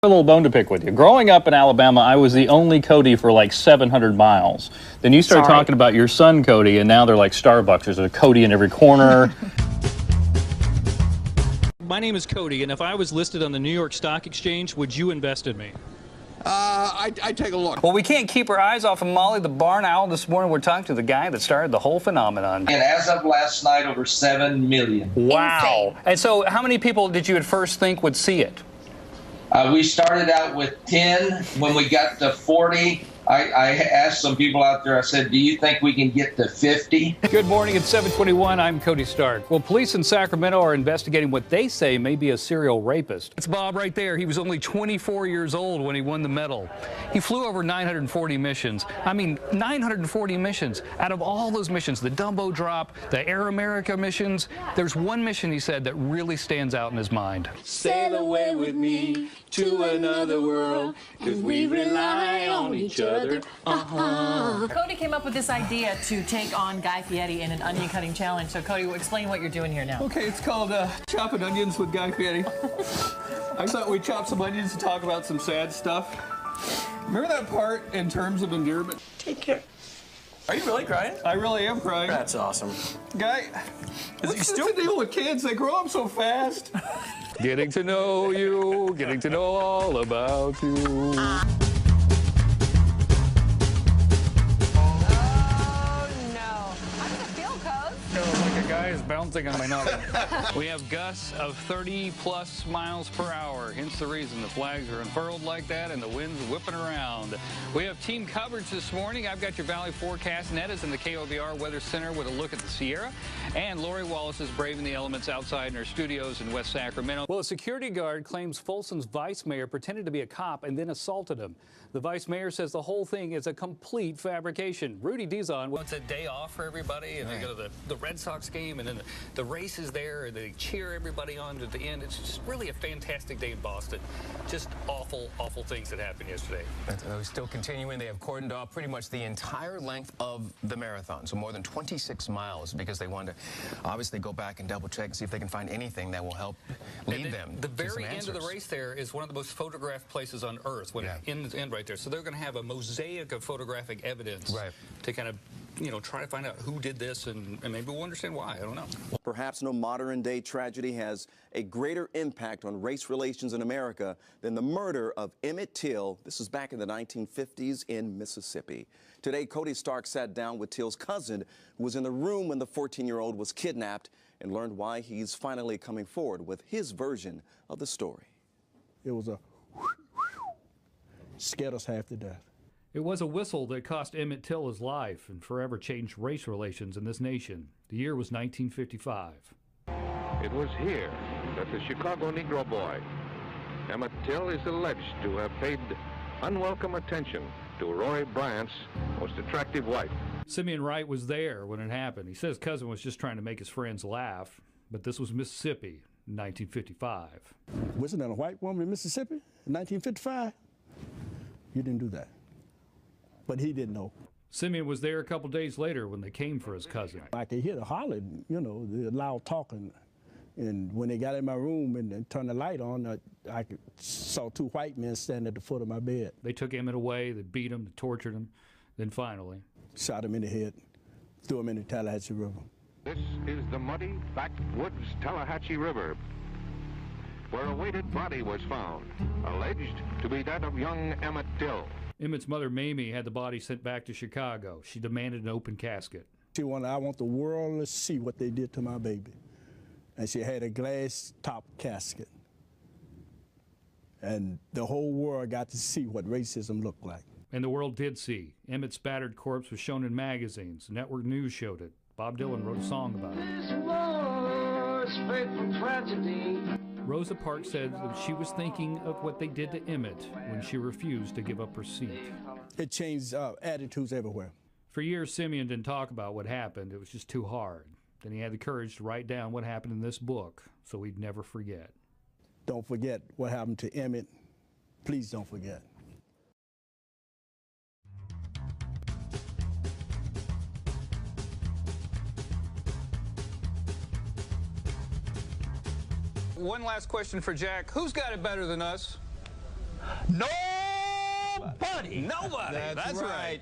A little bone to pick with you. Growing up in Alabama, I was the only Cody for like 700 miles. Then you start talking about your son, Cody, and now they're like Starbucks. There's a Cody in every corner. My name is Cody, and if I was listed on the New York Stock Exchange, would you invest in me? I'd take a look. Well, we can't keep our eyes off of Molly the barn owl. This morning we're talking to the guy that started the whole phenomenon. And as of last night, over 7 million. Wow. Insane. And so how many people did you at first think would see it? We started out with 10. When we got to 40, I asked some people out there, I said, do you think we can get to 50? Good morning, it's 7:21. I'm Cody Stark. Well, police in Sacramento are investigating what they say may be a serial rapist. It's Bob right there. He was only 24 years old when he won the medal. He flew over 940 missions. I mean, 940 missions. Out of all those missions, the Dumbo drop, the Air America missions, there's one mission, he said, that really stands out in his mind. Sail away with me to another world, 'cause we rely on each other. Cody came up with this idea to take on Guy Fieri in an onion cutting challenge. So Cody, explain what you're doing here now. Okay, it's called Chopping Onions with Guy Fieri. I thought we'd chop some onions and talk about some sad stuff. Remember that part in Terms of Endearment? Take care. Are you really crying? I really am crying. That's awesome. Guy, what's the deal with kids? They grow up so fast. Getting to know you, getting to know all about you. Like a guy is bouncing on my noggin. We have gusts of 30+ miles per hour, hence the reason the flags are unfurled like that and the wind's whipping around. We have team coverage this morning. I've got your Valley forecast. Ned is in the KOVR Weather Center with a look at the Sierra. And Lori Wallace is braving the elements outside in her studios in West Sacramento. Well, a security guard claims Folsom's vice mayor pretended to be a cop and then assaulted him. The vice mayor says the whole thing is a complete fabrication. Rudy Dizon. Well, it's a day off for everybody, and they go to the Red Sox game, and then the race is there, and they cheer everybody on to the end. It's just really a fantastic day in Boston. Just awful, awful things that happened yesterday. They're still continuing. They have cordoned off pretty much the entire length of the marathon, so more than 26 miles, because they want to obviously go back and double check and see if they can find anything that will help lead them. The very end of the race there is one of the most photographed places on Earth, when in the end right there. So they're going to have a mosaic of photographic evidence to kind of, try to find out who did this, and maybe we'll understand why. I don't know. Perhaps no modern-day tragedy has a greater impact on race relations in America than the murder of Emmett Till. This was back in the 1950s in Mississippi. Today, Cody Stark sat down with Till's cousin, who was in the room when the 14-year-old was kidnapped, and learned why he's finally coming forward with his version of the story. It was a scared us half to death. It was a whistle that cost Emmett Till his life and forever changed race relations in this nation. The year was 1955. It was here that the Chicago Negro boy, Emmett Till, is alleged to have paid unwelcome attention to Roy Bryant's most attractive wife. Simeon Wright was there when it happened. He said his cousin was just trying to make his friends laugh, but this was Mississippi in 1955. Wasn't that a white woman in Mississippi in 1955? You didn't do that. But he didn't know. Simeon was there a couple days later when they came for his cousin. I could hear the hollering, the loud talking. And when they got in my room and turned the light on, I saw two white men standing at the foot of my bed. They took Emmett away, they beat him, they tortured him, then finally shot him in the head, threw him in the Tallahatchie River. This is the muddy backwoods Tallahatchie River, where a weighted body was found, alleged to be that of young Emmett Till. Emmett's mother, Mamie, had the body sent back to Chicago. She demanded an open casket. She wanted, I want the world to see what they did to my baby. And she had a glass top casket. And the whole world got to see what racism looked like. And the world did see. Emmett's battered corpse was shown in magazines. Network News showed it. Bob Dylan wrote a song about it. This war's fateful tragedy. Rosa Parks said that she was thinking of what they did to Emmett when she refused to give up her seat. It changed attitudes everywhere. For years, Simeon didn't talk about what happened. It was just too hard. Then he had the courage to write down what happened in this book so he'd never forget. Don't forget what happened to Emmett. Please don't forget. One last question for Jack. Who's got it better than us? Nobody. Nobody. That's right.